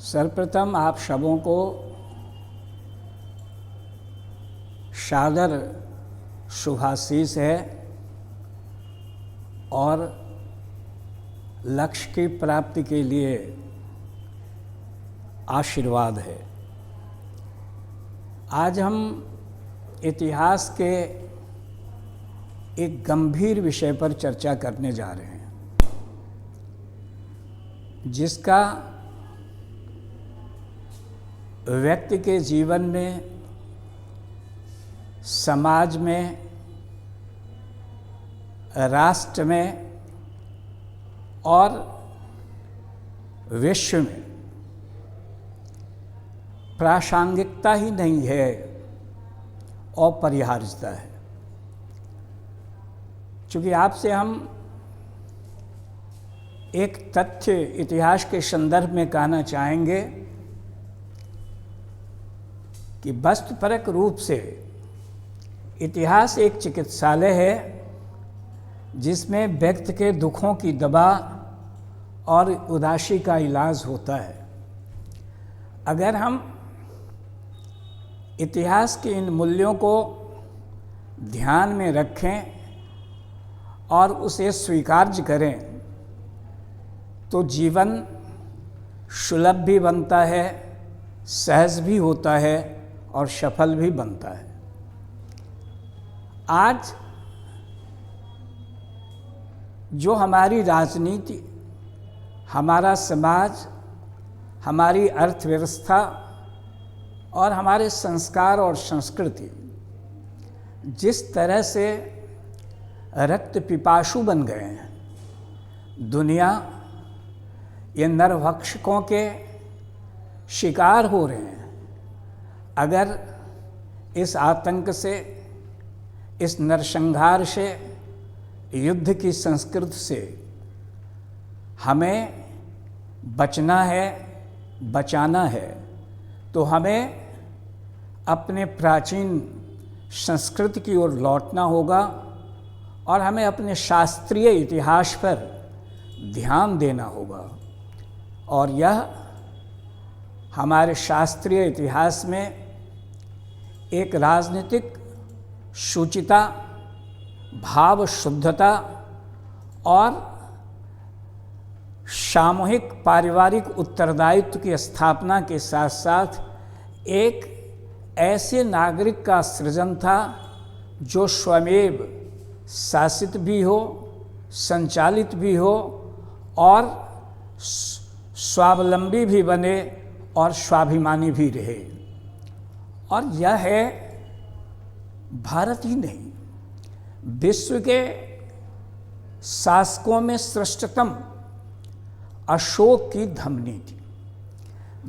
सर्वप्रथम आप सबों को सादर शुभाशीष है और लक्ष्य की प्राप्ति के लिए आशीर्वाद है। आज हम इतिहास के एक गंभीर विषय पर चर्चा करने जा रहे हैं, जिसका व्यक्ति के जीवन में, समाज में, राष्ट्र में और विश्व में प्रासंगिकता ही नहीं है, अपरिहार्यता है। चूँकि आपसे हम एक तथ्य इतिहास के संदर्भ में कहना चाहेंगे कि वस्तुपरक रूप से इतिहास एक चिकित्सालय है जिसमें व्यक्ति के दुखों की दवा और उदासी का इलाज होता है। अगर हम इतिहास के इन मूल्यों को ध्यान में रखें और उसे स्वीकार्य करें तो जीवन सुलभ भी बनता है, सहज भी होता है और सफल भी बनता है। आज जो हमारी राजनीति, हमारा समाज, हमारी अर्थव्यवस्था और हमारे संस्कार और संस्कृति जिस तरह से रक्त पिपासु बन गए हैं, दुनिया ये नरभक्षकों के शिकार हो रहे हैं। अगर इस आतंक से, इस नरसंहार से, युद्ध की संस्कृति से हमें बचना है, बचाना है, तो हमें अपने प्राचीन संस्कृति की ओर लौटना होगा और हमें अपने शास्त्रीय इतिहास पर ध्यान देना होगा। और यह हमारे शास्त्रीय इतिहास में एक राजनीतिक शुचिता, भाव शुद्धता और सामूहिक पारिवारिक उत्तरदायित्व की स्थापना के साथ साथ एक ऐसे नागरिक का सृजन था जो स्वयं शासित भी हो, संचालित भी हो और स्वावलंबी भी बने और स्वाभिमानी भी रहे। और यह है भारत ही नहीं, विश्व के शासकों में श्रेष्ठतम अशोक की धमनी थी,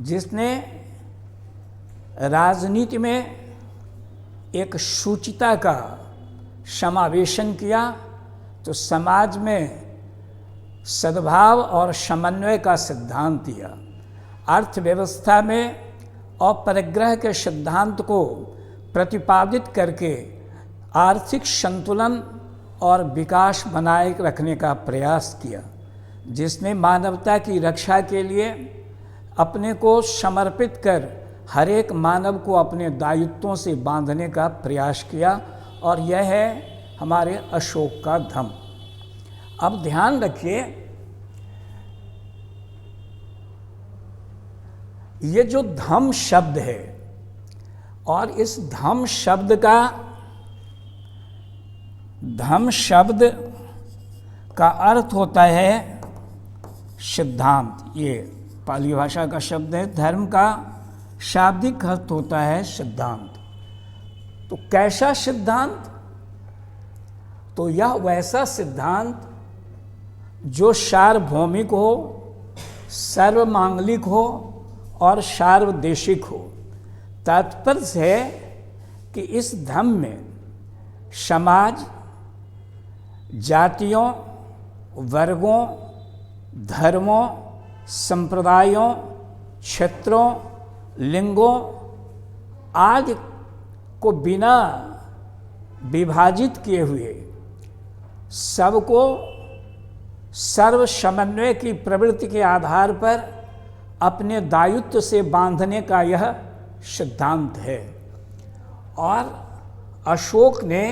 जिसने राजनीति में एक शुचिता का समावेशन किया तो समाज में सद्भाव और समन्वय का सिद्धांत दिया। अर्थव्यवस्था में अपरिग्रह के सिद्धांत को प्रतिपादित करके आर्थिक संतुलन और विकास बनाए रखने का प्रयास किया, जिसने मानवता की रक्षा के लिए अपने को समर्पित कर हर एक मानव को अपने दायित्वों से बांधने का प्रयास किया। और यह है हमारे अशोक का धम। अब ध्यान रखिए, ये जो धम शब्द है और इस धम शब्द का अर्थ होता है सिद्धांत। ये पाली भाषा का शब्द है। धर्म का शाब्दिक अर्थ होता है सिद्धांत। तो कैसा सिद्धांत? तो यह वैसा सिद्धांत जो सार्वभौमिक हो, सर्वमांगलिक हो और सार्वदेशिक हो। तात्पर्य है कि इस धम्म में समाज, जातियों, वर्गों, धर्मों, संप्रदायों, क्षेत्रों, लिंगों आदि को बिना विभाजित किए हुए सबको सर्व समन्वय की प्रवृत्ति के आधार पर अपने दायित्व से बांधने का यह सिद्धांत है। और अशोक ने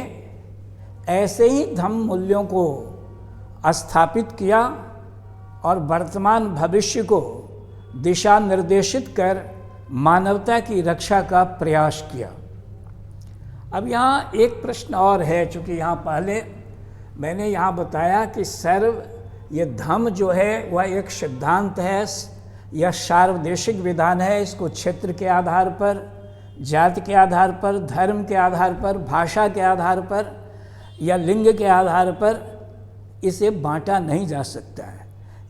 ऐसे ही धम्म मूल्यों को स्थापित किया और वर्तमान भविष्य को दिशा निर्देशित कर मानवता की रक्षा का प्रयास किया। अब यहाँ एक प्रश्न और है, चूँकि यहाँ पहले मैंने यहाँ बताया कि सर्व ये धम्म जो है वह एक सिद्धांत है, यह सार्वदेशिक विधान है। इसको क्षेत्र के आधार पर, जाति के आधार पर, धर्म के आधार पर, भाषा के आधार पर या लिंग के आधार पर इसे बांटा नहीं जा सकता है।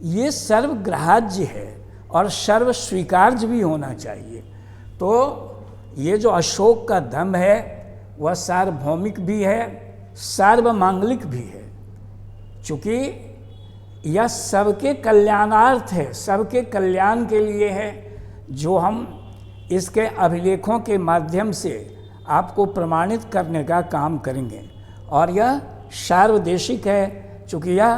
ये सर्वग्राह्य है और सर्व स्वीकार्य भी होना चाहिए। तो ये जो अशोक का धम्म है वह सार्वभौमिक भी है, सार्वमांगलिक भी है, चूँकि यह सबके कल्याणार्थ है, सबके कल्याण के लिए है, जो हम इसके अभिलेखों के माध्यम से आपको प्रमाणित करने का काम करेंगे। और यह सार्वदेशिक है, चूँकि यह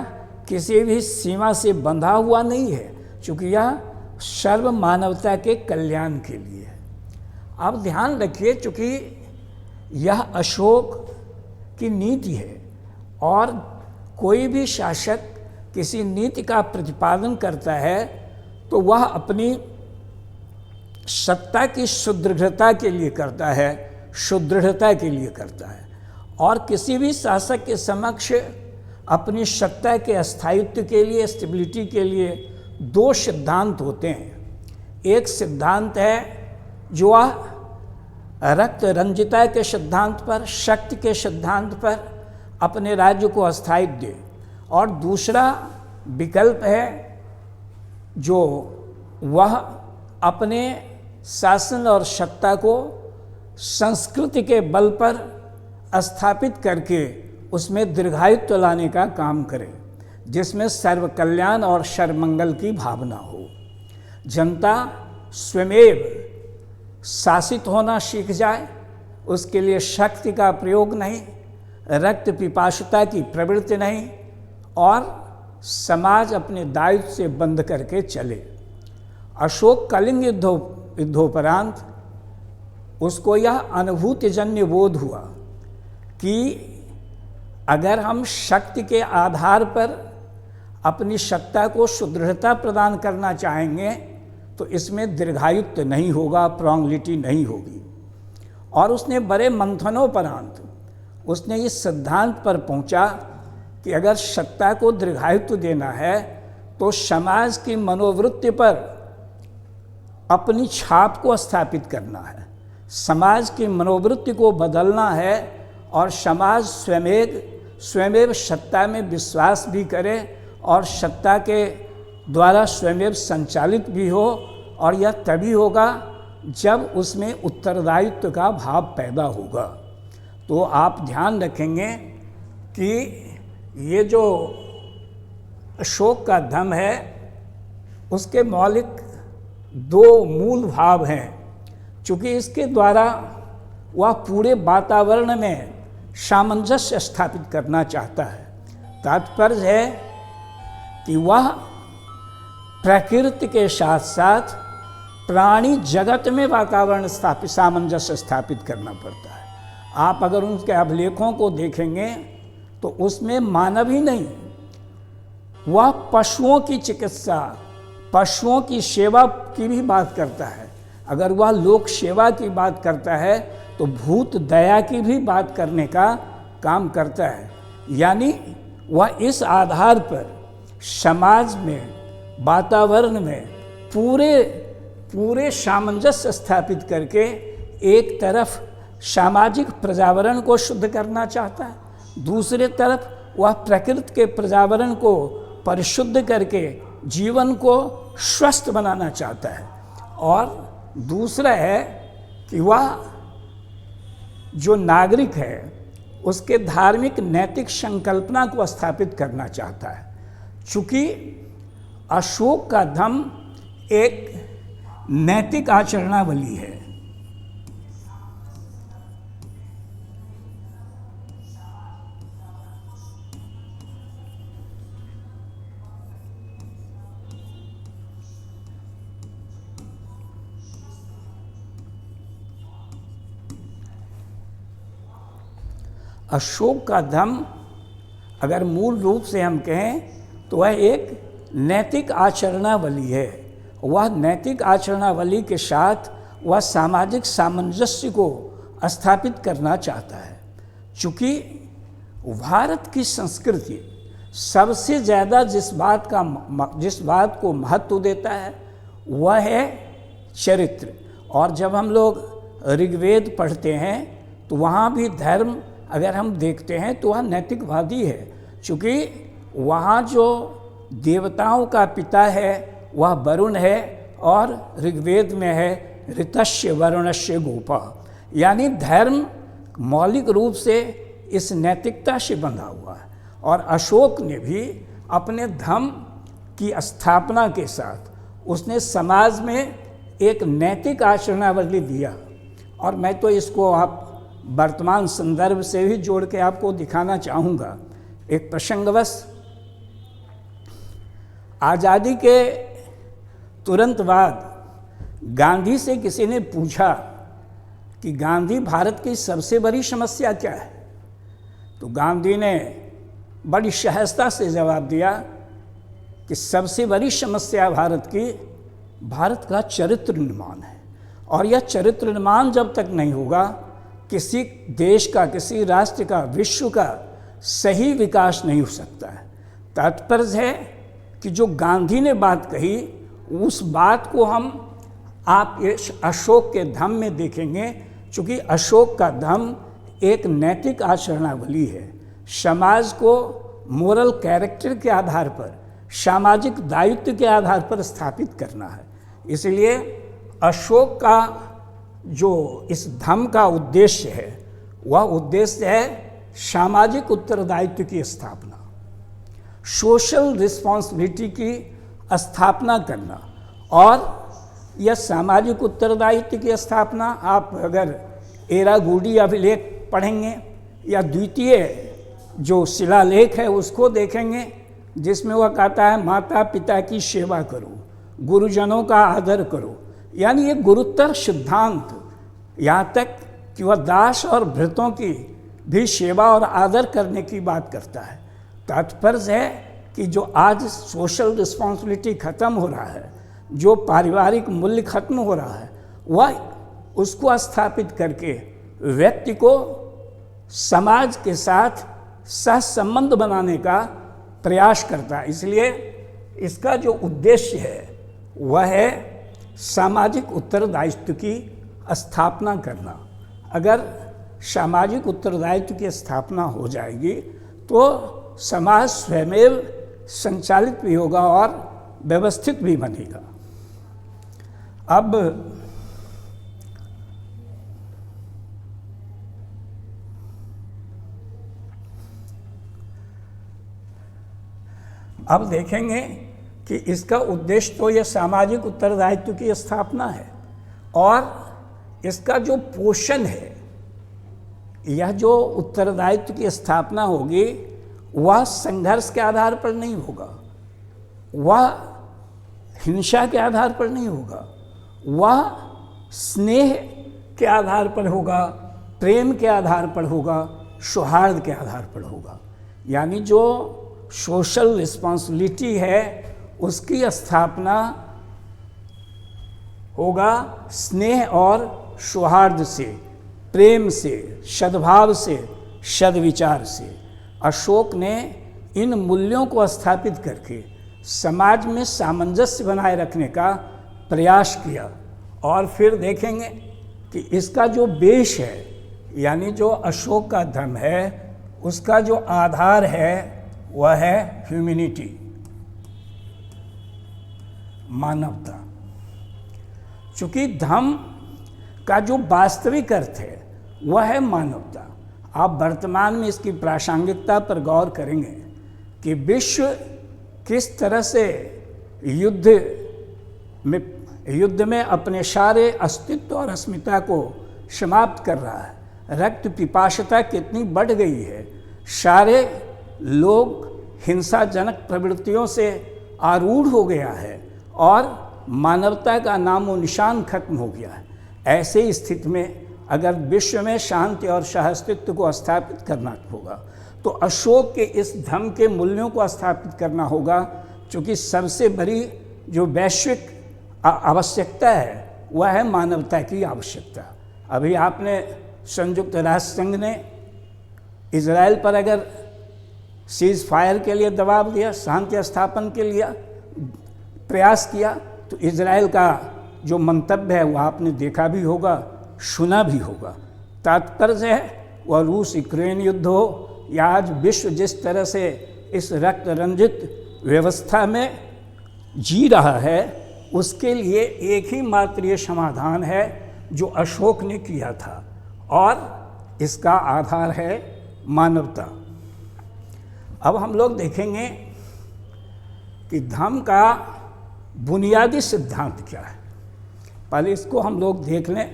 किसी भी सीमा से बंधा हुआ नहीं है, चूँकि यह सर्व मानवता के कल्याण के लिए है। अब ध्यान रखिए, चूँकि यह अशोक की नीति है और कोई भी शासक किसी नीति का प्रतिपादन करता है तो वह अपनी सत्ता की सुदृढ़ता के लिए करता है, सुदृढ़ता के लिए करता है। और किसी भी शासक के समक्ष अपनी सत्ता के स्थायित्व के लिए, स्टेबिलिटी के लिए दो सिद्धांत होते हैं। एक सिद्धांत है जो रक्त रंजिता के सिद्धांत पर, शक्ति के सिद्धांत पर अपने राज्य को स्थायित्व दे, और दूसरा विकल्प है जो वह अपने शासन और सत्ता को संस्कृति के बल पर स्थापित करके उसमें दीर्घायुत्व लाने का काम करे, जिसमें सर्व कल्याण और सर्वमंगल की भावना हो। जनता स्वयमेव शासित होना सीख जाए, उसके लिए शक्ति का प्रयोग नहीं, रक्त पिपासुता की प्रवृत्ति नहीं, और समाज अपने दायित्व से बंध करके चले। अशोक कलिंग युद्धोपरांत उसको यह अनुभूतिजन्य बोध हुआ कि अगर हम शक्ति के आधार पर अपनी सत्ता को सुदृढ़ता प्रदान करना चाहेंगे तो इसमें दीर्घायुत्व नहीं होगा, प्रॉन्गिलिटी नहीं होगी। और उसने बड़े मंथनोपरांत उसने इस सिद्धांत पर पहुंचा कि अगर सत्ता को दीर्घायुत्व देना है तो समाज की मनोवृत्ति पर अपनी छाप को स्थापित करना है, समाज की मनोवृत्ति को बदलना है, और समाज स्वयमेव सत्ता में विश्वास भी करे और सत्ता के द्वारा स्वयमेव संचालित भी हो। और यह तभी होगा जब उसमें उत्तरदायित्व का भाव पैदा होगा। तो आप ध्यान रखेंगे कि ये जो अशोक का धम्म है उसके मौलिक दो मूल भाव हैं, चूँकि इसके द्वारा वह पूरे वातावरण में सामंजस्य स्थापित करना चाहता है। तात्पर्य है कि वह प्रकृति के साथ साथ प्राणी जगत में वातावरण सामंजस्य स्थापित करना पड़ता है। आप अगर उनके अभिलेखों को देखेंगे तो उसमें मानव ही नहीं, वह पशुओं की चिकित्सा, पशुओं की सेवा की भी बात करता है। अगर वह लोक सेवा की बात करता है तो भूत दया की भी बात करने का काम करता है। यानी वह इस आधार पर समाज में, वातावरण में पूरे सामंजस्य स्थापित करके एक तरफ सामाजिक पर्यावरण को शुद्ध करना चाहता है, दूसरे तरफ वह प्रकृति के पर्यावरण को परिशुद्ध करके जीवन को स्वस्थ बनाना चाहता है। और दूसरा है कि वह जो नागरिक है उसके धार्मिक नैतिक संकल्पना को स्थापित करना चाहता है। चूँकि अशोक का धम्म एक नैतिक आचरणावली है, अशोक का धम्म अगर मूल रूप से हम कहें तो वह एक नैतिक आचरणावली है। वह नैतिक आचरणावली के साथ वह सामाजिक सामंजस्य को स्थापित करना चाहता है। चूँकि भारत की संस्कृति सबसे ज़्यादा जिस बात को महत्व देता है वह है चरित्र। और जब हम लोग ऋग्वेद पढ़ते हैं तो वहाँ भी धर्म अगर हम देखते हैं तो वह नैतिकवादी है, क्योंकि वहाँ जो देवताओं का पिता है वह वरुण है और ऋग्वेद में है ऋतस्य वरुणस्य गोपा, यानी धर्म मौलिक रूप से इस नैतिकता से बंधा हुआ है। और अशोक ने भी अपने धम्म की स्थापना के साथ उसने समाज में एक नैतिक आचरणावली दिया। और मैं तो इसको आप वर्तमान संदर्भ से भी जोड़ के आपको दिखाना चाहूँगा। एक प्रसंगवश आज़ादी के तुरंत बाद गांधी से किसी ने पूछा कि गांधी भारत की सबसे बड़ी समस्या क्या है, तो गांधी ने बड़ी सहजता से जवाब दिया कि सबसे बड़ी समस्या भारत का चरित्र निर्माण है। और यह चरित्र निर्माण जब तक नहीं होगा किसी देश का, किसी राष्ट्र का, विश्व का सही विकास नहीं हो सकता है। तात्पर्य है कि जो गांधी ने बात कही उस बात को हम आप इस अशोक के धम्म में देखेंगे, क्योंकि अशोक का धम्म एक नैतिक आचरणावली है। समाज को मोरल कैरेक्टर के आधार पर, सामाजिक दायित्व के आधार पर स्थापित करना है। इसलिए अशोक का जो इस धम्म का उद्देश्य है वह उद्देश्य है सामाजिक उत्तरदायित्व की स्थापना, सोशल रिस्पॉन्सिबिलिटी की स्थापना करना। और यह सामाजिक उत्तरदायित्व की स्थापना आप अगर एरागुडी अभिलेख पढ़ेंगे या द्वितीय जो शिलालेख है उसको देखेंगे, जिसमें वह कहता है माता पिता की सेवा करो, गुरुजनों का आदर करो, यानी ये गुरुतर सिद्धांत, यहाँ तक कि वह दास और भृतों की भी सेवा और आदर करने की बात करता है। तात्पर्य है कि जो आज सोशल रिस्पॉन्सिबिलिटी खत्म हो रहा है, जो पारिवारिक मूल्य खत्म हो रहा है, वह उसको स्थापित करके व्यक्ति को समाज के साथ सहसंबंध बनाने का प्रयास करता है। इसलिए इसका जो उद्देश्य है वह है सामाजिक उत्तरदायित्व की स्थापना करना। अगर सामाजिक उत्तरदायित्व की स्थापना हो जाएगी तो समाज स्वयमेव संचालित भी होगा और व्यवस्थित भी बनेगा। अब देखेंगे कि इसका उद्देश्य तो यह सामाजिक उत्तरदायित्व की स्थापना है, और इसका जो पोषण है, यह जो उत्तरदायित्व की स्थापना होगी वह संघर्ष के आधार पर नहीं होगा, वह हिंसा के आधार पर नहीं होगा, वह स्नेह के आधार पर होगा, प्रेम के आधार पर होगा, सौहार्द के आधार पर होगा। यानी जो सोशल रिस्पॉन्सिबिलिटी है उसकी स्थापना होगा स्नेह और सौहार्द से, प्रेम से, सद्भाव से, सद्विचार से। अशोक ने इन मूल्यों को स्थापित करके समाज में सामंजस्य बनाए रखने का प्रयास किया। और फिर देखेंगे कि इसका जो बेस है, यानी जो अशोक का धर्म है, उसका जो आधार है वह है ह्यूमैनिटी, मानवता। चूँकि धर्म का जो वास्तविक अर्थ है वह है मानवता। आप वर्तमान में इसकी प्रासंगिकता पर गौर करेंगे कि विश्व किस तरह से युद्ध में अपने सारे अस्तित्व और अस्मिता को समाप्त कर रहा है। रक्त पिपासता कितनी बढ़ गई है, सारे लोग हिंसाजनक प्रवृत्तियों से आरूढ़ हो गया है और मानवता का नामो निशान खत्म हो गया है। ऐसे स्थिति में अगर विश्व में शांति और सहअस्तित्व को स्थापित करना होगा तो अशोक के इस धम्म के मूल्यों को स्थापित करना होगा, क्योंकि सबसे बड़ी जो वैश्विक आवश्यकता है वह है मानवता की आवश्यकता। अभी आपने संयुक्त राष्ट्र संघ ने इजराइल पर अगर सीज फायर के लिए दबाव दिया, शांति स्थापन के लिए प्रयास किया, तो इजराइल का जो मंतव्य है वह आपने देखा भी होगा, सुना भी होगा। तात्पर्य है वह रूस यूक्रेन युद्ध हो या आज विश्व जिस तरह से इस रक्त रंजित व्यवस्था में जी रहा है, उसके लिए एक ही मात्र ये समाधान है जो अशोक ने किया था, और इसका आधार है मानवता। अब हम लोग देखेंगे कि धम्म का बुनियादी सिद्धांत क्या है। पहले इसको हम लोग देख लें,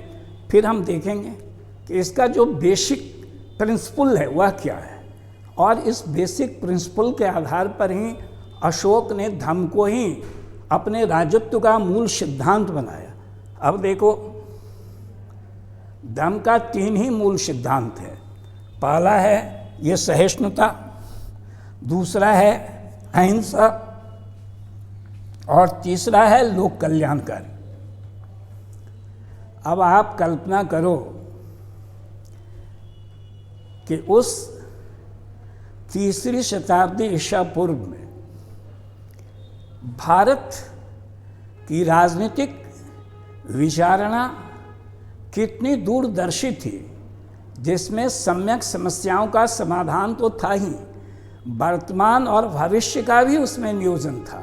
फिर हम देखेंगे कि इसका जो बेसिक प्रिंसिपल है वह क्या है, और इस बेसिक प्रिंसिपल के आधार पर ही अशोक ने धम्म को ही अपने राजत्व का मूल सिद्धांत बनाया। अब देखो, धम्म का 3 ही मूल सिद्धांत है। पहला है ये सहिष्णुता, दूसरा है अहिंसा, और तीसरा है लोक कल्याणकारी। अब आप कल्पना करो कि उस 3री शताब्दी ईसा पूर्व में भारत की राजनीतिक विचारणा कितनी दूरदर्शी थी, जिसमें सम्यक समस्याओं का समाधान तो था ही, वर्तमान और भविष्य का भी उसमें नियोजन था।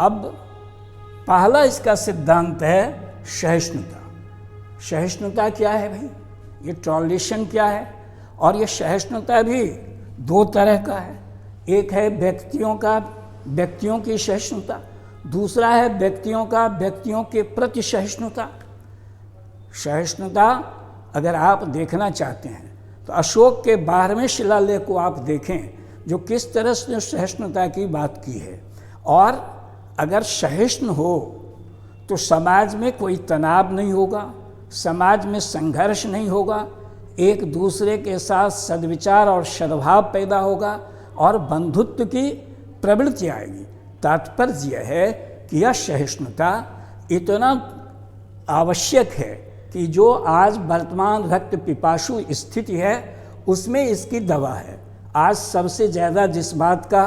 अब पहला इसका सिद्धांत है सहिष्णुता। सहिष्णुता क्या है भाई? ये टॉलरेशन क्या है? और ये सहिष्णुता भी 2 तरह का है। एक है व्यक्तियों की सहिष्णुता, दूसरा है व्यक्तियों के प्रति सहिष्णुता। सहिष्णुता अगर आप देखना चाहते हैं तो अशोक के 12वें शिलालेख को आप देखें, जो किस तरह से सहिष्णुता की बात की है। और अगर सहिष्णु हो तो समाज में कोई तनाव नहीं होगा, समाज में संघर्ष नहीं होगा, एक दूसरे के साथ सद्विचार और सद्भाव पैदा होगा और बंधुत्व की प्रवृत्ति आएगी। तात्पर्य यह है कि यह सहिष्णुता इतना आवश्यक है कि जो आज वर्तमान रक्त पिपासु स्थिति है उसमें इसकी दवा है। आज सबसे ज़्यादा जिस बात का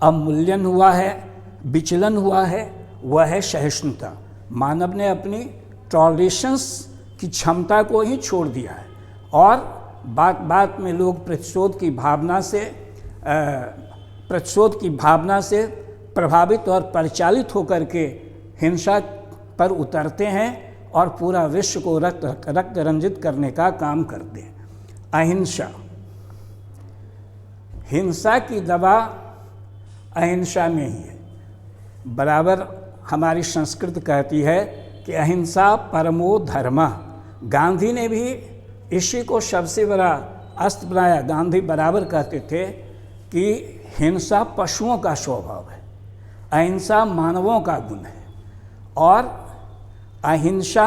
अवमूल्यन हुआ है, विचलन हुआ है, वह है सहिष्णुता। मानव ने अपनी टॉलरेशंस की क्षमता को ही छोड़ दिया है, और बात बात में लोग प्रतिशोध की भावना से प्रभावित और परिचालित होकर के हिंसा पर उतरते हैं और पूरा विश्व को रक्त रंजित करने का काम करते हैं। अहिंसा, हिंसा की दवा अहिंसा में ही है। बराबर हमारी संस्कृति कहती है कि अहिंसा परमो धर्मः। गांधी ने भी इसी को सबसे बड़ा अस्त्र बनाया। गांधी बराबर कहते थे कि हिंसा पशुओं का स्वभाव है, अहिंसा मानवों का गुण है, और अहिंसा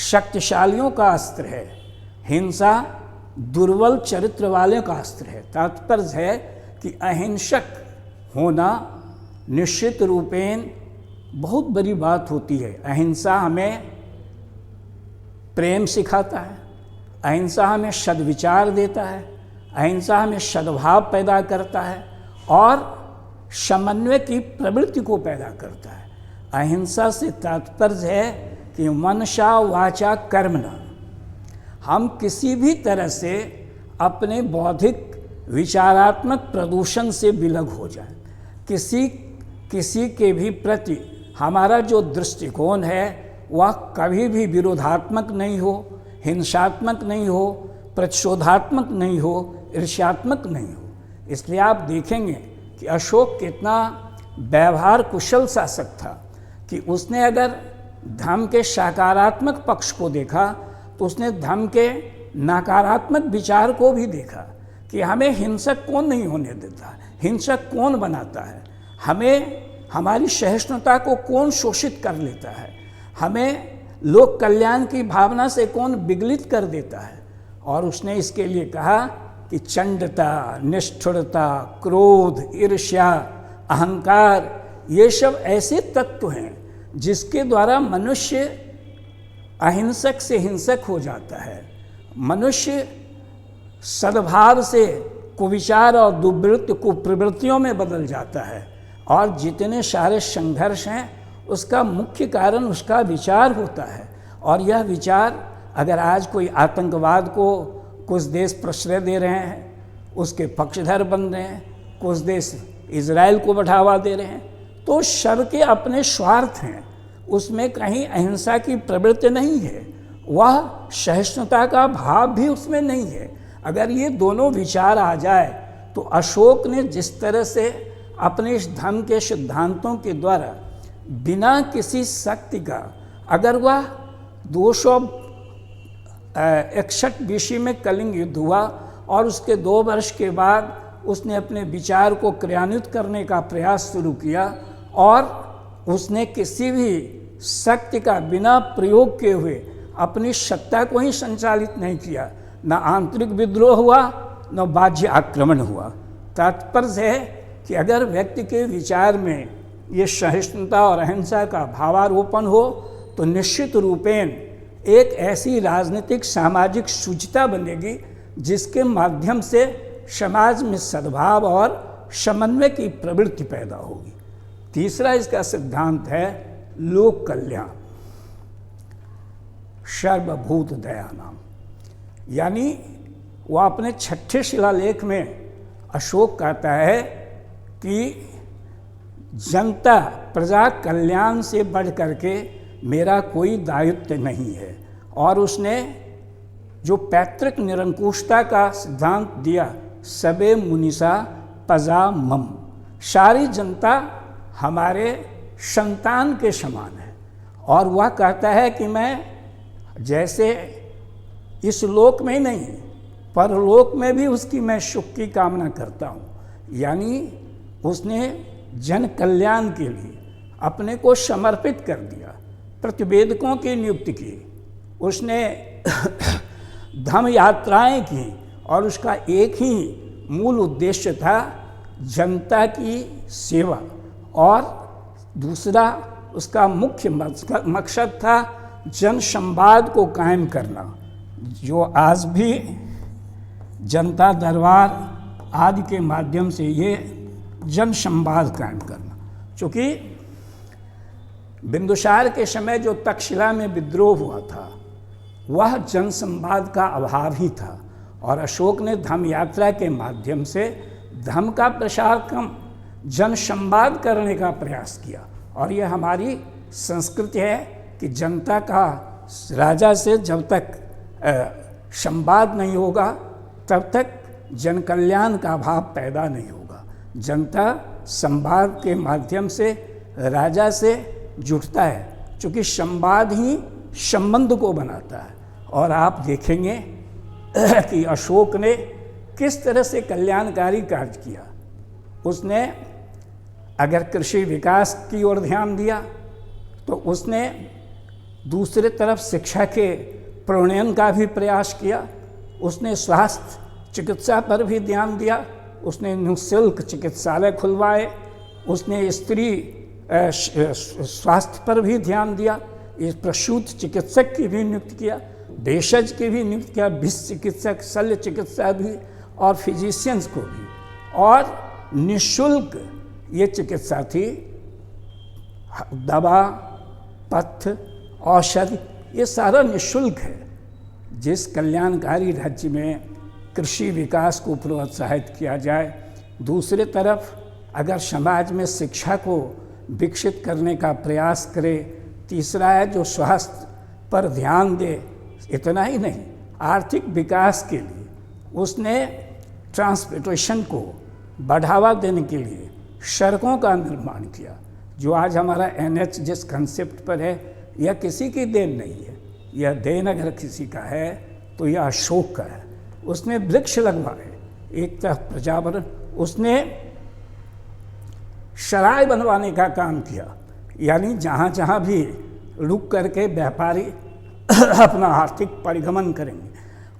शक्तिशालियों का अस्त्र है, हिंसा दुर्बल चरित्र वाले का अस्त्र है। तात्पर्य है कि अहिंसक होना निश्चित रूपेण बहुत बड़ी बात होती है। अहिंसा हमें प्रेम सिखाता है, अहिंसा हमें सद्विचार देता है, अहिंसा हमें सद्भाव पैदा करता है और समन्वय की प्रवृत्ति को पैदा करता है। अहिंसा से तात्पर्य है कि मनसा वाचा कर्मणा, हम किसी भी तरह से अपने बौद्धिक विचारात्मक प्रदूषण से विलग हो जाएं। किसी के भी प्रति हमारा जो दृष्टिकोण है वह कभी भी विरोधात्मक नहीं हो, हिंसात्मक नहीं हो, प्रतिशोधात्मक नहीं हो, ईर्ष्यात्मक नहीं हो। इसलिए आप देखेंगे कि अशोक कितना व्यवहार कुशल शासक था कि उसने अगर धर्म के सकारात्मक पक्ष को देखा तो उसने धर्म के नकारात्मक विचार को भी देखा कि हमें हिंसक कौन नहीं होने देता है, हिंसक कौन बनाता है, हमें हमारी सहिष्णुता को कौन शोषित कर लेता है, हमें लोक कल्याण की भावना से कौन विगलित कर देता है। और उसने इसके लिए कहा कि चंडता, निष्ठुरता, क्रोध, ईर्ष्या, अहंकार, ये सब ऐसे तत्व हैं जिसके द्वारा मनुष्य अहिंसक से हिंसक हो जाता है, मनुष्य सद्भाव से कुविचार और दुर्वृत्ति कुप्रवृत्तियों में बदल जाता है। और जितने सारे संघर्ष हैं उसका मुख्य कारण उसका विचार होता है। और यह विचार, अगर आज कोई आतंकवाद को कुछ देश प्रश्रय दे रहे हैं, उसके पक्षधर बन रहे हैं, कुछ देश इजराइल को बढ़ावा दे रहे हैं, तो सबके अपने स्वार्थ हैं, उसमें कहीं अहिंसा की प्रवृत्ति नहीं है, वह सहिष्णुता का भाव भी उसमें नहीं है। अगर ये दोनों विचार आ जाए तो अशोक ने जिस तरह से अपने इस धर्म के सिद्धांतों के द्वारा बिना किसी शक्ति का, अगर वह 261 BC में कलिंग युद्ध हुआ और उसके 2 वर्ष के बाद उसने अपने विचार को क्रियान्वित करने का प्रयास शुरू किया और उसने किसी भी शक्ति का बिना प्रयोग किए हुए अपनी सत्ता को ही संचालित नहीं किया, न आंतरिक विद्रोह हुआ न बाह्य आक्रमण हुआ। तात्पर्य है कि अगर व्यक्ति के विचार में ये सहिष्णुता और अहिंसा का भावारोपण हो तो निश्चित रूपेण एक ऐसी राजनीतिक सामाजिक शुचिता बनेगी जिसके माध्यम से समाज में सद्भाव और समन्वय की प्रवृत्ति पैदा होगी। तीसरा इसका सिद्धांत है लोक कल्याण, सर्वभूत दया नाम। यानी वह अपने 6ठे शिलालेख में अशोक कहता है कि जनता प्रजा कल्याण से बढ़ करके मेरा कोई दायित्व नहीं है। और उसने जो पैतृक निरंकुशता का सिद्धांत दिया, सबे मुनिसा पजा मम, सारी जनता हमारे संतान के समान है। और वह कहता है कि मैं जैसे इस लोक में ही नहीं परलोक में भी उसकी मैं सुख की कामना करता हूँ। यानी उसने जन कल्याण के लिए अपने को समर्पित कर दिया, प्रतिवेदकों की नियुक्ति की, उसने धम्म यात्राएं की और उसका एक ही मूल उद्देश्य था जनता की सेवा। और दूसरा उसका मुख्य मकसद था जन संवाद को कायम करना, जो आज भी जनता दरबार आदि के माध्यम से ये जन संवाद कायम करना। चूँकि बिंदुसार के समय जो तक्षशिला में विद्रोह हुआ था वह जन संवाद का अभाव ही था, और अशोक ने धम्म यात्रा के माध्यम से धम्म का प्रसार कम जन संवाद करने का प्रयास किया। और यह हमारी संस्कृति है कि जनता का राजा से जब तक संवाद नहीं होगा तब तक जन कल्याण का भाव पैदा नहीं होगा। जनता संवाद के माध्यम से राजा से जुड़ता है, क्योंकि संवाद ही संबंध को बनाता है। और आप देखेंगे कि अशोक ने किस तरह से कल्याणकारी कार्य किया। उसने अगर कृषि विकास की ओर ध्यान दिया तो उसने दूसरे तरफ शिक्षा के प्रोन्नयन का भी प्रयास किया, उसने स्वास्थ्य चिकित्सा पर भी ध्यान दिया, उसने निःशुल्क चिकित्सालय खुलवाए, उसने स्त्री स्वास्थ्य पर भी ध्यान दिया, इस प्रसूति चिकित्सक की भी नियुक्ति किया, भेषज की भी नियुक्त किया, विष चिकित्सक, शल्य चिकित्सा भी और फिजिशियंस को भी। और निःशुल्क ये चिकित्सा थी, दवा, पथ्य, औषधि, ये सारा निःशुल्क है। जिस कल्याणकारी राज्य में कृषि विकास को प्रोत्साहित किया जाए, दूसरे तरफ अगर समाज में शिक्षा को विकसित करने का प्रयास करे, तीसरा है जो स्वास्थ्य पर ध्यान दे, इतना ही नहीं आर्थिक विकास के लिए उसने ट्रांसपोर्टेशन को बढ़ावा देने के लिए सड़कों का निर्माण किया। जो आज हमारा NH जिस कंसेप्ट पर है, यह किसी की देन नहीं है, यह देन अगर किसी का है तो यह अशोक का है। उसने वृक्ष लगवाए, एक तरफ पर्यावरण, उसने सराय बनवाने का काम किया, यानी जहाँ जहाँ भी रुक करके व्यापारी अपना आर्थिक परिगमन करेंगे,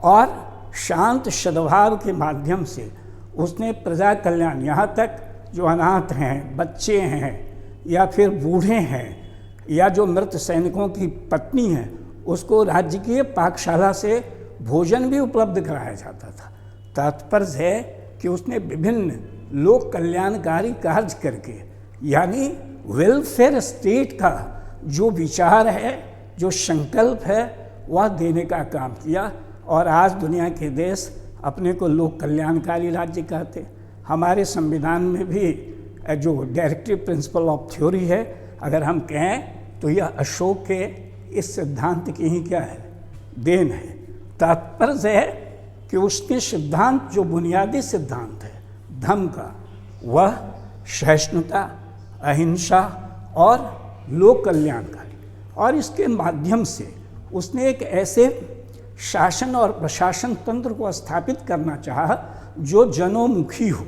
और शांत सद्भाव के माध्यम से उसने प्रजा कल्याण, यहाँ तक जो अनाथ हैं, बच्चे हैं, या फिर बूढ़े हैं, या जो मृत सैनिकों की पत्नी है, उसको राजकीय पाकशाला से भोजन भी उपलब्ध कराया जाता था। तात्पर्य है कि उसने विभिन्न लोक कल्याणकारी कार्य करके, यानी वेलफेयर स्टेट का जो विचार है, जो संकल्प है, वह देने का काम किया। और आज दुनिया के देश अपने को लोक कल्याणकारी राज्य कहते। हमारे संविधान में भी जो डायरेक्टिव प्रिंसिपल ऑफ थ्योरी है, अगर हम कहें तो यह अशोक के इस सिद्धांत की ही क्या है, देन है। तात्पर्य है कि उसके सिद्धांत, जो बुनियादी सिद्धांत है धम्म का, वह सहिष्णुता, अहिंसा और लोक कल्याणकारी, और इसके माध्यम से उसने एक ऐसे शासन और प्रशासन तंत्र को स्थापित करना चाहा जो जनोमुखी हो,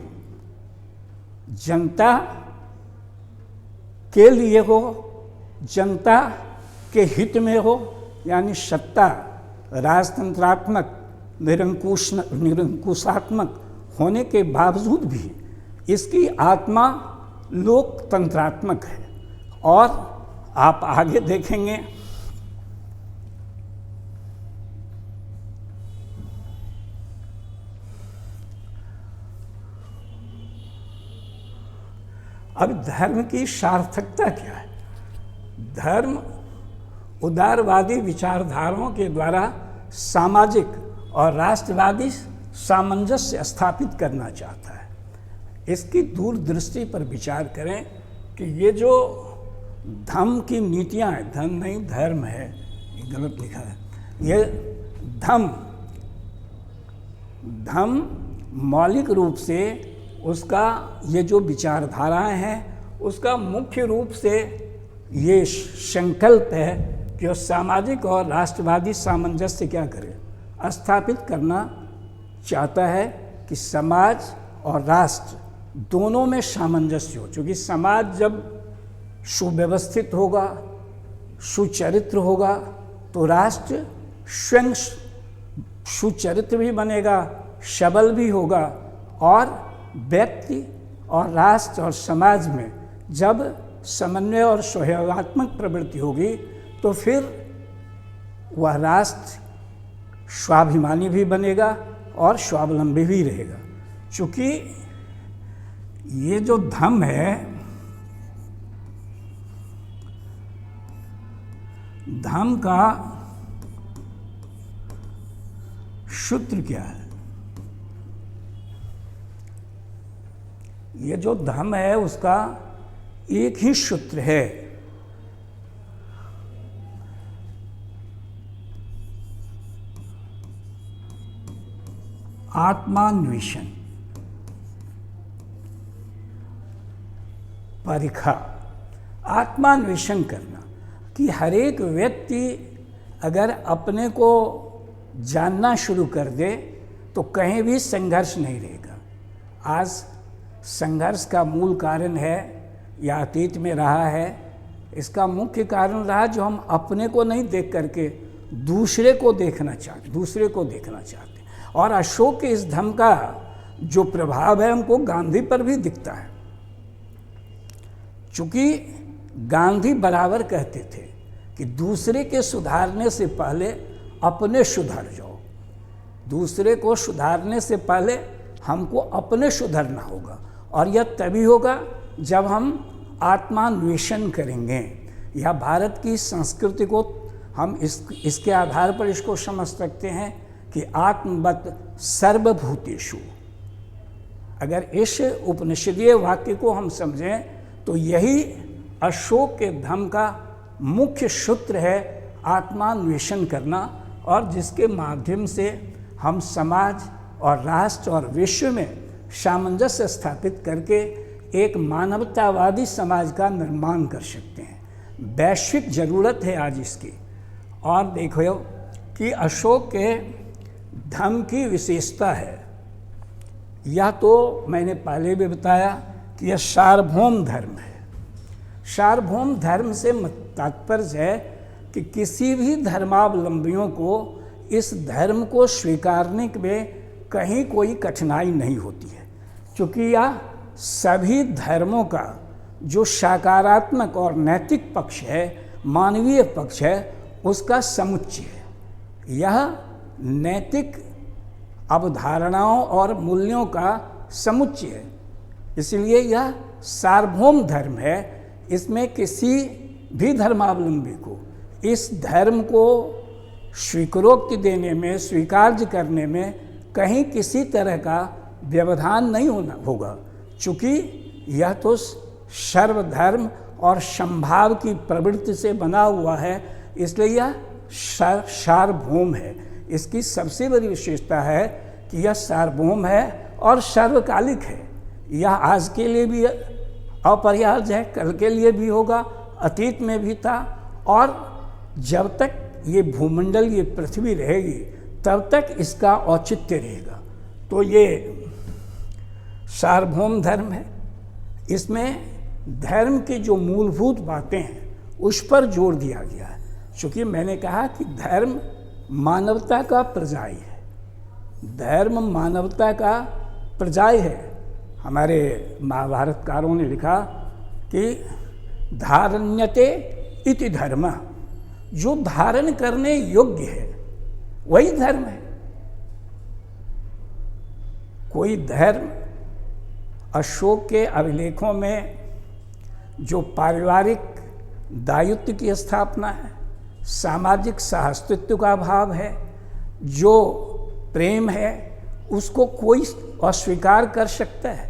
जनता के लिए हो, जनता के हित में हो, यानी सत्ता राजतंत्रात्मक, निरंकुशात्मक होने के बावजूद भी इसकी आत्मा लोकतंत्रात्मक है। और आप आगे देखेंगे अब धर्म की सार्थकता क्या है। धर्म उदारवादी विचारधाराओं के द्वारा सामाजिक और राष्ट्रवादी सामंजस्य स्थापित करना चाहता है। इसकी दूरदृष्टि पर विचार करें कि ये जो धम्म की नीतियां हैं, धम्म नहीं धर्म है, ये गलत लिखा है, ये धम्म मौलिक रूप से उसका ये जो विचारधाराएं हैं, उसका मुख्य रूप से ये संकल्प है कि वो सामाजिक और राष्ट्रवादी सामंजस्य क्या करे, स्थापित करना चाहता है कि समाज और राष्ट्र दोनों में सामंजस्य हो। क्योंकि समाज जब सुव्यवस्थित होगा, सुचरित्र होगा, तो राष्ट्र स्वयं सुचरित्र भी बनेगा, सबल भी होगा। और व्यक्ति और राष्ट्र और समाज में जब समन्वय और सहयोगात्मक प्रवृत्ति होगी, तो फिर वह राष्ट्र स्वाभिमानी भी बनेगा और स्वावलंबी भी रहेगा। चूँकि ये जो धम्म है, धम्म का सूत्र क्या है? ये जो धम्म है उसका एक ही सूत्र है, आत्मान्वेषण, परिखा, आत्मान्वेषण करना। कि हर एक व्यक्ति अगर अपने को जानना शुरू कर दे तो कहीं भी संघर्ष नहीं रहेगा। आज संघर्ष का मूल कारण है या अतीत में रहा है, इसका मुख्य कारण रहा जो हम अपने को नहीं देख करके दूसरे को देखना चाहते। और अशोक के इस धम्म का जो प्रभाव है हमको गांधी पर भी दिखता है। चूँकि गांधी बराबर कहते थे कि दूसरे के सुधारने से पहले अपने सुधर जाओ, दूसरे को सुधारने से पहले हमको अपने सुधरना होगा। और यह तभी होगा जब हम आत्मान्वेषण करेंगे। या भारत की संस्कृति को हम इसके आधार पर इसको समझ सकते हैं कि आत्मवत् सर्वभूतेषु। अगर इस उपनिषदीय वाक्य को हम समझें तो यही अशोक के धम्म का मुख्य सूत्र है, आत्मान्वेषण करना, और जिसके माध्यम से हम समाज और राष्ट्र और विश्व में सामंजस्य स्थापित करके एक मानवतावादी समाज का निर्माण कर सकते हैं। वैश्विक ज़रूरत है आज इसकी। और देखो कि अशोक के धम्म की विशेषता है, यह तो मैंने पहले भी बताया कि यह सार्वभौम धर्म है। सार्वभौम धर्म से तात्पर्य है कि किसी भी धर्मावलंबियों को इस धर्म को स्वीकारने में कहीं कोई कठिनाई नहीं होती है, क्योंकि यह सभी धर्मों का जो सकारात्मक और नैतिक पक्ष है, मानवीय पक्ष है, उसका समुच्चय है। यह नैतिक अवधारणाओं और मूल्यों का समुच्चय है, इसलिए यह सार्वभौम धर्म है। इसमें किसी भी धर्मावलंबी को इस धर्म को स्वीकारोक्ति देने में, स्वीकार्य करने में कहीं किसी तरह का व्यवधान नहीं होगा, चूँकि यह तो सर्वधर्म और समभाव की प्रवृत्ति से बना हुआ है, इसलिए यह सार्वभौम है। इसकी सबसे बड़ी विशेषता है कि यह सार्वभौम है और सर्वकालिक है। यह आज के लिए भी अपरिहार्य है, कल के लिए भी होगा, अतीत में भी था, और जब तक ये भूमंडल, ये पृथ्वी रहेगी, तब तक इसका औचित्य रहेगा। तो ये सार्वभौम धर्म है। इसमें धर्म की जो मूलभूत बातें हैं उस पर जोर दिया गया है, क्योंकि मैंने कहा कि धर्म मानवता का पर्याय है। धर्म मानवता का पर्याय है। हमारे महाभारतकारों ने लिखा कि धारण्यते इति धर्म, जो धारण करने योग्य है वही धर्म है। कोई धर्म, अशोक के अभिलेखों में जो पारिवारिक दायित्व की स्थापना है, सामाजिक सहअस्तित्व का भाव है, जो प्रेम है, उसको कोई अस्वीकार कर सकता है।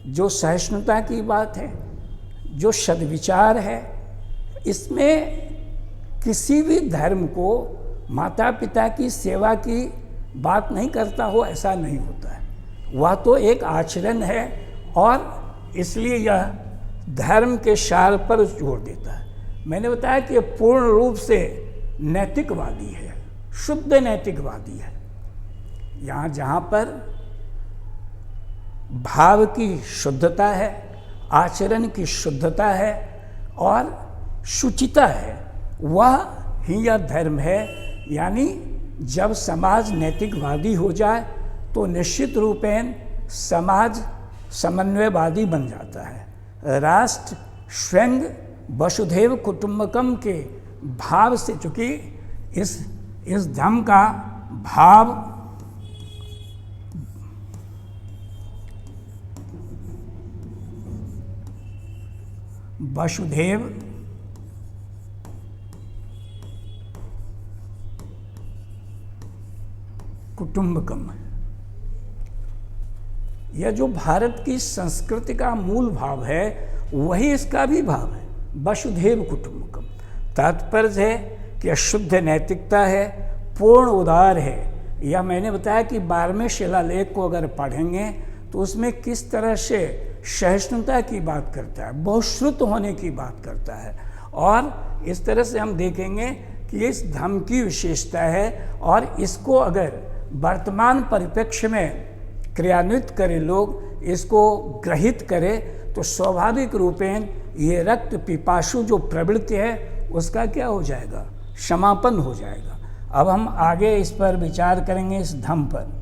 जो सहिष्णुता की बात है, जो सद्विचार है, इसमें किसी भी धर्म को माता पिता की सेवा की बात नहीं करता हो, ऐसा नहीं होता है। वह तो एक आचरण है, और इसलिए यह धर्म के सार पर जोर देता है। मैंने बताया कि यह पूर्ण रूप से नैतिकवादी है, शुद्ध नैतिकवादी है। यहाँ जहाँ पर भाव की शुद्धता है, आचरण की शुद्धता है और शुचिता है, वह ही यह धर्म है। यानी जब समाज नैतिकवादी हो जाए तो निश्चित रूपेण समाज समन्वयवादी बन जाता है। राष्ट्र स्वयं वसुधैव कुटुंबकम के भाव से, चूँकि इस धर्म का भाव वसुधैव कुटुंबकम है। यह जो भारत की संस्कृति का मूल भाव है, वही इसका भी भाव है, वसुधैव कुटुंबकम। तात्पर्य है कि शुद्ध नैतिकता है, पूर्ण उदार है। यह मैंने बताया कि 12वें शिलालेख को अगर पढ़ेंगे तो उसमें किस तरह से सहिष्णुता की बात करता है, बहुश्रुत होने की बात करता है, और इस तरह से हम देखेंगे कि इस धर्म की विशेषता है। और इसको अगर वर्तमान परिप्रेक्ष्य में क्रियान्वित करे, लोग इसको ग्रहित करें, तो स्वाभाविक रूपेण ये रक्त पिपासु जो प्रवृत्ति है उसका क्या हो जाएगा, समापन हो जाएगा। अब हम आगे इस पर विचार करेंगे, इस धम्म पर।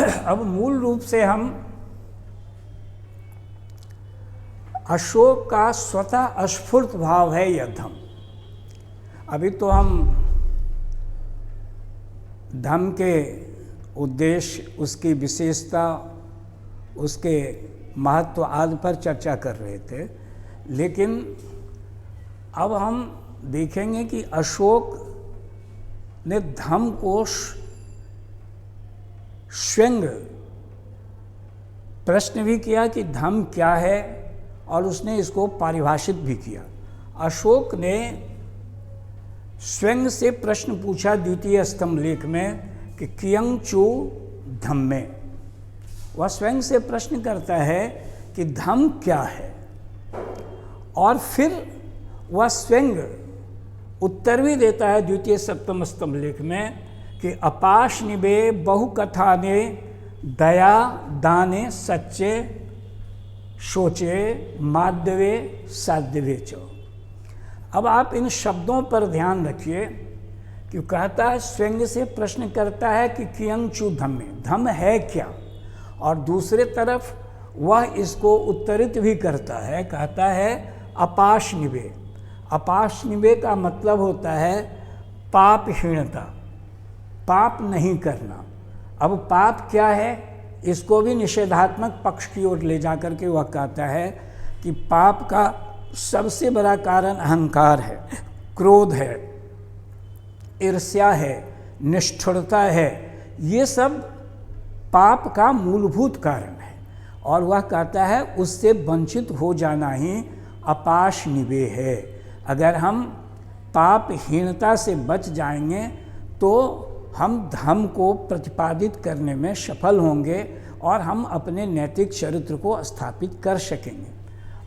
अब मूल रूप से हम अशोक का स्वतः स्फूर्त भाव है यह धम। अभी तो हम धम के उद्देश्य, उसकी विशेषता, उसके महत्व आदि पर चर्चा कर रहे थे, लेकिन अब हम देखेंगे कि अशोक ने धम को स्वयं प्रश्न भी किया कि धम क्या है, और उसने इसको परिभाषित भी किया। अशोक ने स्वयं से प्रश्न पूछा द्वितीय स्तंभ लेख में कि कियं चू धम्मे। वह स्वयं से प्रश्न करता है कि धम क्या है, और फिर वह स्वयं उत्तर भी देता है द्वितीय सप्तम स्तंभ लेख में कि अपाश निबे बहुकथा ने दया दाने सच्चे सोचे माध्यवे साध्यवे चो। अब आप इन शब्दों पर ध्यान रखिए कि कहता है, स्वयं से प्रश्न करता है कि कियं चू धम्मे, धम है क्या, और दूसरे तरफ वह इसको उत्तरित भी करता है, कहता है अपाश निबे। अपाश निबे का मतलब होता है पापहीनता, पाप नहीं करना। अब पाप क्या है, इसको भी निषेधात्मक पक्ष की ओर ले जाकर के वह कहता है कि पाप का सबसे बड़ा कारण अहंकार है, क्रोध है, ईर्ष्या है, निष्ठुरता है। ये सब पाप का मूलभूत कारण है, और वह कहता है उससे वंचित हो जाना ही अपाश निबे है। अगर हम पापहीनता से बच जाएंगे तो हम धम को प्रतिपादित करने में सफल होंगे और हम अपने नैतिक चरित्र को स्थापित कर सकेंगे।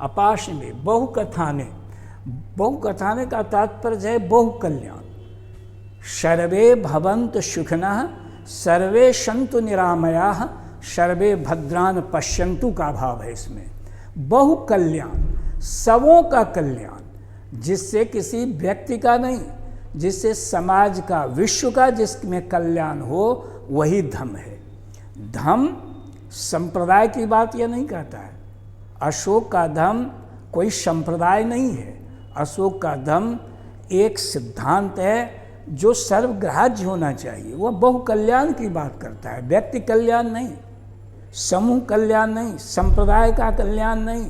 अपाश में बहुकथाने, बहुकथाने का तात्पर्य है बहु कल्याण। सर्वे भवन्तु सुखिनः सर्वे सन्तु निरामयाः सर्वे भद्रान पश्यन्तु का भाव है इसमें। बहु कल्याण, सबों का कल्याण, जिससे किसी व्यक्ति का नहीं, जिससे समाज का, विश्व का जिसमें कल्याण हो, वही धम है। धम संप्रदाय की बात यह नहीं कहता है। अशोक का धम कोई संप्रदाय नहीं है। अशोक का धम एक सिद्धांत है जो सर्वग्राह्य होना चाहिए। वह बहु कल्याण की बात करता है, व्यक्ति कल्याण नहीं, समूह कल्याण नहीं, संप्रदाय का कल्याण नहीं,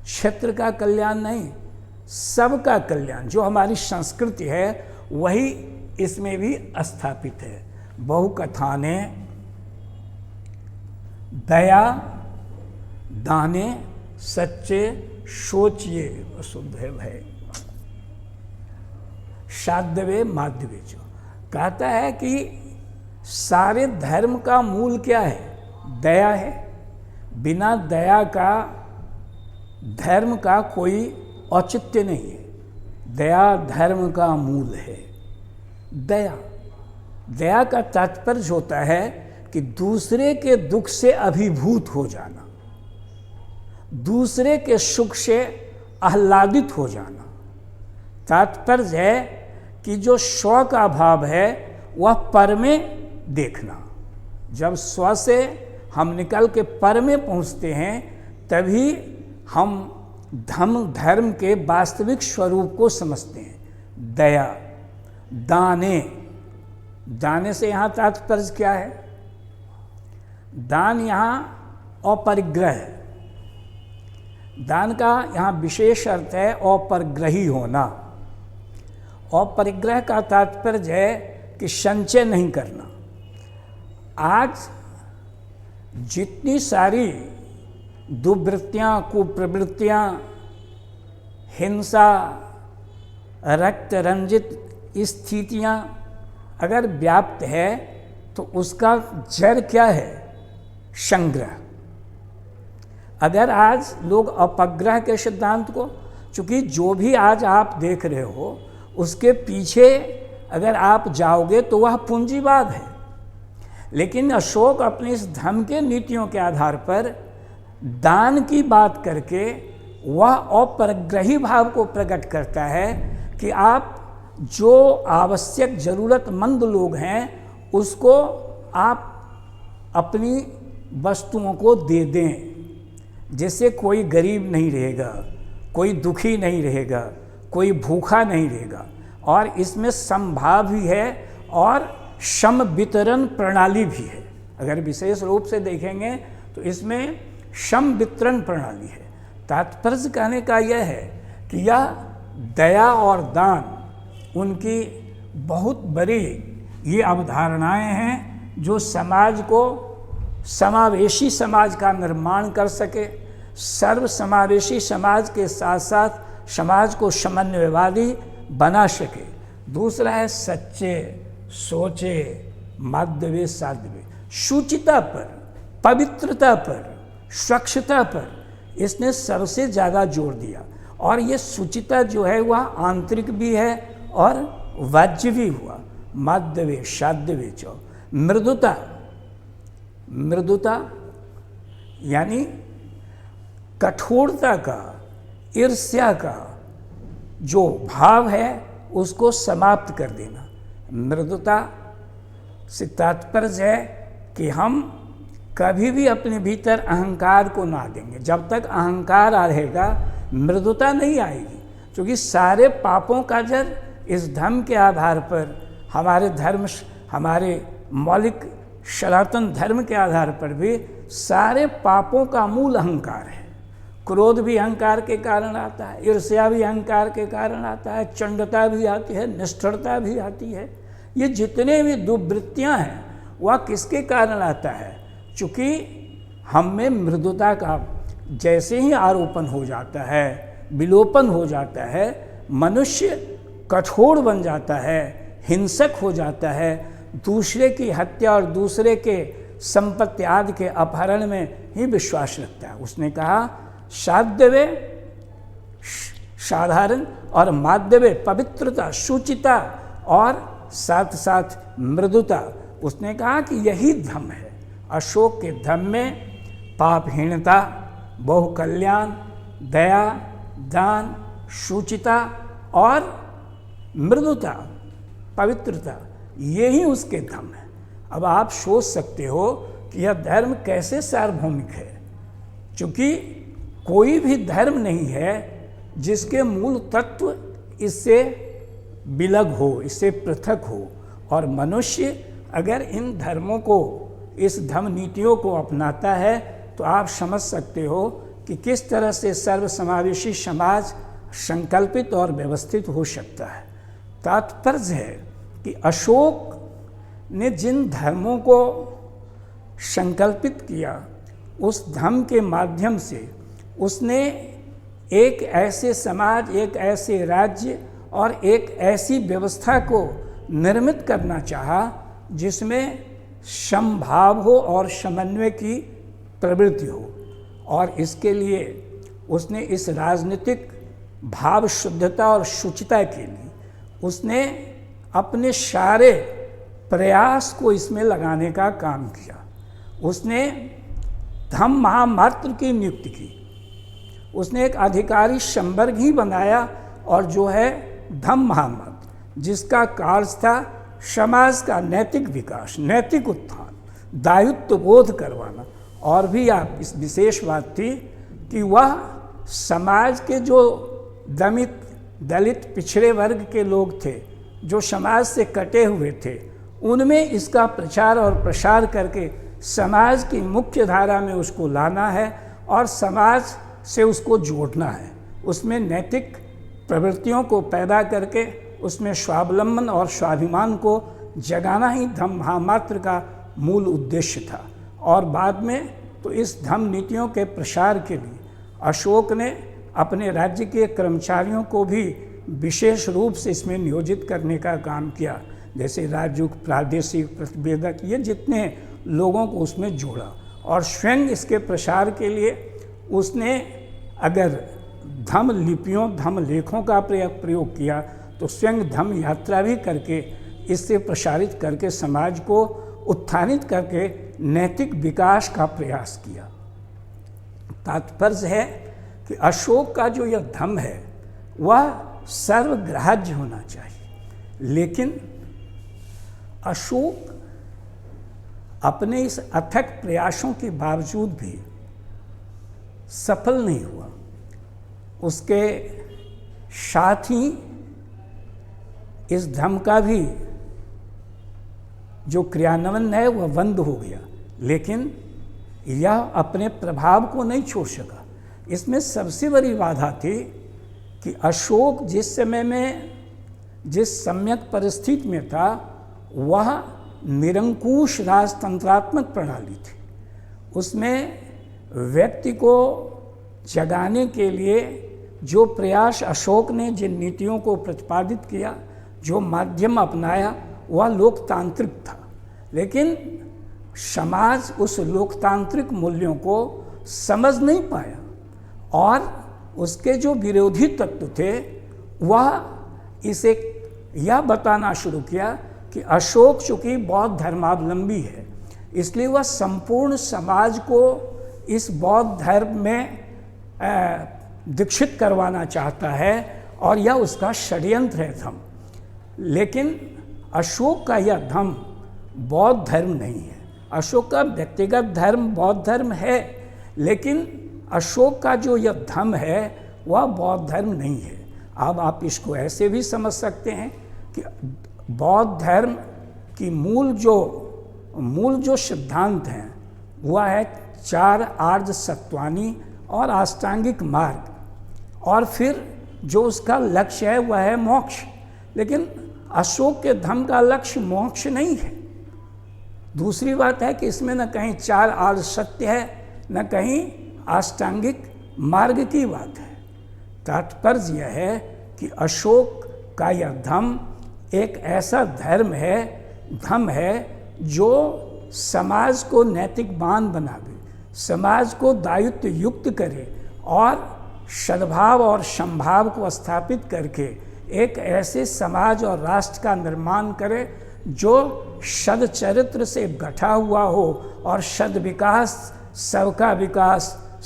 क्षेत्र का कल्याण नहीं, सबका कल्याण। जो हमारी संस्कृति है वही इसमें भी स्थापित है। बहुकथाने दया दाने सच्चे सोचिए शुद्ध है भय साध्यवे माध्यवे जो। कहता है कि सारे धर्म का मूल क्या है, दया है। बिना दया का धर्म का कोई औचित्य नहीं है। दया धर्म का मूल है। दया, दया का तात्पर्य होता है कि दूसरे के दुख से अभिभूत हो जाना, दूसरे के सुख से आह्लादित हो जाना। तात्पर्य है कि जो स्व का भाव है वह पर में देखना। जब स्व से हम निकल के पर में पहुँचते हैं तभी हम धर्म के वास्तविक स्वरूप को समझते हैं। दया दाने, दाने से यहाँ तात्पर्य क्या है? दान यहाँ अपरिग्रह है। दान का यहाँ विशेष अर्थ है अपरिग्रही होना। अपरिग्रह का तात्पर्य है कि संचय नहीं करना। आज जितनी सारी दुर्वृत्तियाँ, कुप्रवृत्तियाँ, हिंसा, रक्त रंजित स्थितियाँ अगर व्याप्त है तो उसका जड़ क्या है? संग्रह। अगर आज लोग अपग्रह के सिद्धांत को, चूँकि जो भी आज आप देख रहे हो उसके पीछे अगर आप जाओगे तो वह पूंजीवाद है। लेकिन अशोक अपनी इस धर्म के नीतियों के आधार पर दान की बात करके वह अपरिग्रही भाव को प्रकट करता है कि आप जो आवश्यक ज़रूरतमंद लोग हैं उसको आप अपनी वस्तुओं को दे दें, जिससे कोई गरीब नहीं रहेगा, कोई दुखी नहीं रहेगा, कोई भूखा नहीं रहेगा। और इसमें समभाव भी है और सम वितरण प्रणाली भी है। अगर विशेष रूप से देखेंगे तो इसमें सम वितरण प्रणाली है। तात्पर्य कहने का यह है कि यह दया और दान उनकी बहुत बड़ी ये अवधारणाएं हैं जो समाज को समावेशी समाज का निर्माण कर सके, सर्व समावेशी समाज के साथ साथ समाज को समन्वयवादी बना सके। दूसरा है सच्चे, सोचे, माध्यवे, साध्यवे, शुचिता पर, पवित्रता पर, स्वच्छता पर इसने सबसे ज़्यादा जोर दिया। और ये शुचिता जो है वह आंतरिक भी है और वाज्य भी हुआ। माध्यवे, साध्यवे च, मृदुता, मृदुता यानी कठोरता का, ईर्ष्या का जो भाव है उसको समाप्त कर देना। मृदुता से तात्पर्य है कि हम कभी भी अपने भीतर अहंकार को ना देंगे। जब तक अहंकार रहेगा मृदुता नहीं आएगी, क्योंकि सारे पापों का जड़ इस धर्म के आधार पर, हमारे धर्म, हमारे मौलिक सनातन धर्म के आधार पर भी सारे पापों का मूल अहंकार है। क्रोध भी अहंकार के कारण आता है, ईर्ष्या भी अहंकार के कारण आता है, चंडता भी आती है, निष्ठुरता भी आती है। ये जितने भी दुर्वृत्तियाँ हैं वह किसके कारण आता है? चूँकि हम में मृदुता का जैसे ही आरोपण हो जाता है, विलोपन हो जाता है, मनुष्य कठोर बन जाता है, हिंसक हो जाता है, दूसरे की हत्या और दूसरे के संपत्ति आदि के अपहरण में ही विश्वास रखता है। उसने कहा साध्यवे साधारण और माध्यवे पवित्रता, शुचिता और साथ साथ मृदुता। उसने कहा कि यही धम्म है। अशोक के धम्म में पापहीनता, बहुकल्याण, दया, दान, शुचिता और मृदुता, पवित्रता, यही उसके धम्म है। अब आप सोच सकते हो कि यह धर्म कैसे सार्वभौमिक है, क्योंकि कोई भी धर्म नहीं है जिसके मूल तत्व इससे विलग हो, इससे पृथक हो। और मनुष्य अगर इन धर्मों को, इस धर्म नीतियों को अपनाता है तो आप समझ सकते हो कि किस तरह से सर्वसमावेशी समाज संकल्पित और व्यवस्थित हो सकता है। तात्पर्य है कि अशोक ने जिन धर्मों को संकल्पित किया, उस धर्म के माध्यम से उसने एक ऐसे समाज, एक ऐसे राज्य और एक ऐसी व्यवस्था को निर्मित करना चाहा जिसमें समभाव हो और समन्वय की प्रवृत्ति हो। और इसके लिए उसने इस राजनीतिक भाव शुद्धता और शुचिता के लिए उसने अपने सारे प्रयास को इसमें लगाने का काम किया। उसने धम्म महामात्र की नियुक्ति की, उसने एक अधिकारी संवर्ग ही बनाया और जो है धम्म महामात्र, जिसका कार्य था समाज का नैतिक विकास, नैतिक उत्थान, दायित्व बोध करवाना। और भी आप इस विशेष बात थी कि वह समाज के जो दलित पिछड़े वर्ग के लोग थे, जो समाज से कटे हुए थे, उनमें इसका प्रचार और प्रसार करके समाज की मुख्य धारा में उसको लाना है और समाज से उसको जोड़ना है। उसमें नैतिक प्रवृत्तियों को पैदा करके उसमें स्वावलंबन और स्वाभिमान को जगाना ही धम्म महामात्र का मूल उद्देश्य था। और बाद में तो इस धम्म नीतियों के प्रसार के लिए अशोक ने अपने राज्य के कर्मचारियों को भी विशेष रूप से इसमें नियोजित करने का काम किया, जैसे राजूक, प्रादेशिक प्रतिवेदक, ये जितने लोगों को उसमें जोड़ा। और स्वयं इसके प्रसार के लिए उसने अगर धम्म लिपियों, धम्म लेखों का प्रयोग किया तो स्वयं धम्म यात्रा भी करके इससे प्रसारित करके समाज को उत्थानित करके नैतिक विकास का प्रयास किया। तात्पर्य है कि अशोक का जो यह धम्म है वह सर्वग्राह्य होना चाहिए। लेकिन अशोक अपने इस अथक प्रयासों के बावजूद भी सफल नहीं हुआ। उसके साथ ही इस धर्म का भी जो क्रियान्वयन है वह बंद हो गया, लेकिन यह अपने प्रभाव को नहीं छोड़ सका। इसमें सबसे बड़ी बाधा थी कि अशोक जिस समय में जिस सम्यक परिस्थिति में था वह निरंकुश राजतंत्रात्मक प्रणाली थी। उसमें व्यक्ति को जगाने के लिए जो प्रयास अशोक ने जिन नीतियों को प्रतिपादित किया, जो माध्यम अपनाया, वह लोकतांत्रिक था। लेकिन समाज उस लोकतांत्रिक मूल्यों को समझ नहीं पाया और उसके जो विरोधी तत्व थे वह इसे यह बताना शुरू किया कि अशोक चूँकि बौद्ध धर्मावलंबी है, इसलिए वह संपूर्ण समाज को इस बौद्ध धर्म में दीक्षित करवाना चाहता है और यह उसका षड्यंत्र है धर्म। लेकिन अशोक का यह धर्म बौद्ध धर्म नहीं है। अशोक का व्यक्तिगत धर्म बौद्ध धर्म है, लेकिन अशोक का जो यह धर्म है वह बौद्ध धर्म नहीं है। अब आप इसको ऐसे भी समझ सकते हैं कि बौद्ध धर्म की मूल जो सिद्धांत हैं वह है 4 आर्य सत्वानी और अष्टांगिक मार्ग, और फिर जो उसका लक्ष्य है वह है मोक्ष। लेकिन अशोक के धर्म का लक्ष्य मोक्ष नहीं है। दूसरी बात है कि इसमें न कहीं 4 आर्य सत्य है, न कहीं अष्टांगिक मार्ग की बात है। तात्पर्य यह है कि अशोक का यह धर्म एक ऐसा धर्म है जो समाज को नैतिकवान बनावे, समाज को दायित्व युक्त करे और सद्भाव और समभाव को स्थापित करके एक ऐसे समाज और राष्ट्र का निर्माण करे जो सदचरित्र से गठा हुआ हो और सद विकास,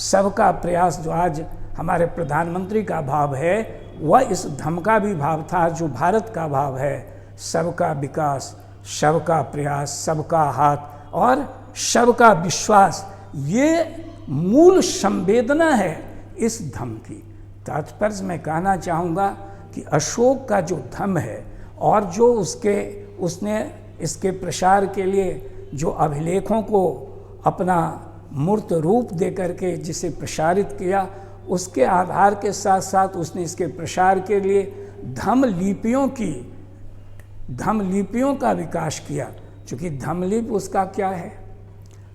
सबका प्रयास जो आज हमारे प्रधानमंत्री का भाव है वह इस धर्म का भी भाव था, जो भारत का भाव है, सबका विकास, सबका प्रयास, सबका हाथ और सबका विश्वास। ये मूल संवेदना है इस धर्म की। तात्पर्य मैं कहना चाहूँगा कि अशोक का जो धर्म है और जो उसने इसके प्रसार के लिए जो अभिलेखों को अपना मूर्त रूप दे करके जिसे प्रसारित किया, उसके आधार के साथ साथ उसने इसके प्रसार के लिए धम्म लिपियों का विकास किया। क्योंकि धम्म लिपि उसका क्या है,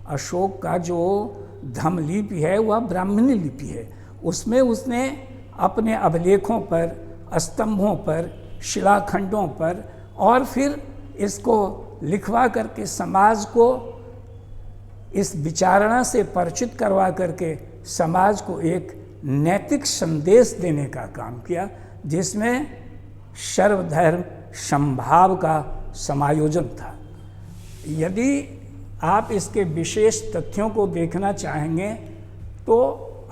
अशोक का जो धम्म लिपि है वह ब्राह्मणी लिपि है। उसमें उसने अपने अभिलेखों पर, स्तंभों पर, शिलाखंडों पर और फिर इसको लिखवा करके समाज को इस विचारणा से परिचित करवा करके समाज को एक नैतिक संदेश देने का काम किया, जिसमें सर्वधर्म समभाव का समायोजन था। यदि आप इसके विशेष तथ्यों को देखना चाहेंगे तो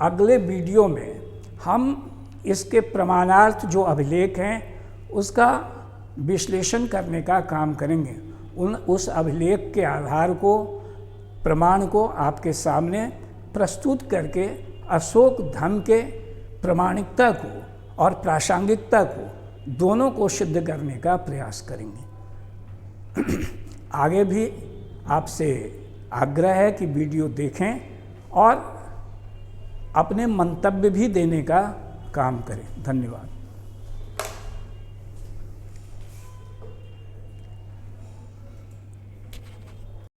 अगले वीडियो में हम इसके प्रमाणार्थ जो अभिलेख हैं उसका विश्लेषण करने का काम करेंगे। उस अभिलेख के आधार को, प्रमाण को आपके सामने प्रस्तुत करके अशोक धर्म के प्रामाणिकता को और प्रासंगिकता को दोनों को सिद्ध करने का प्रयास करेंगे। आगे भी आपसे आग्रह है कि वीडियो देखें और अपने मंतव्य भी देने का काम करें। धन्यवाद।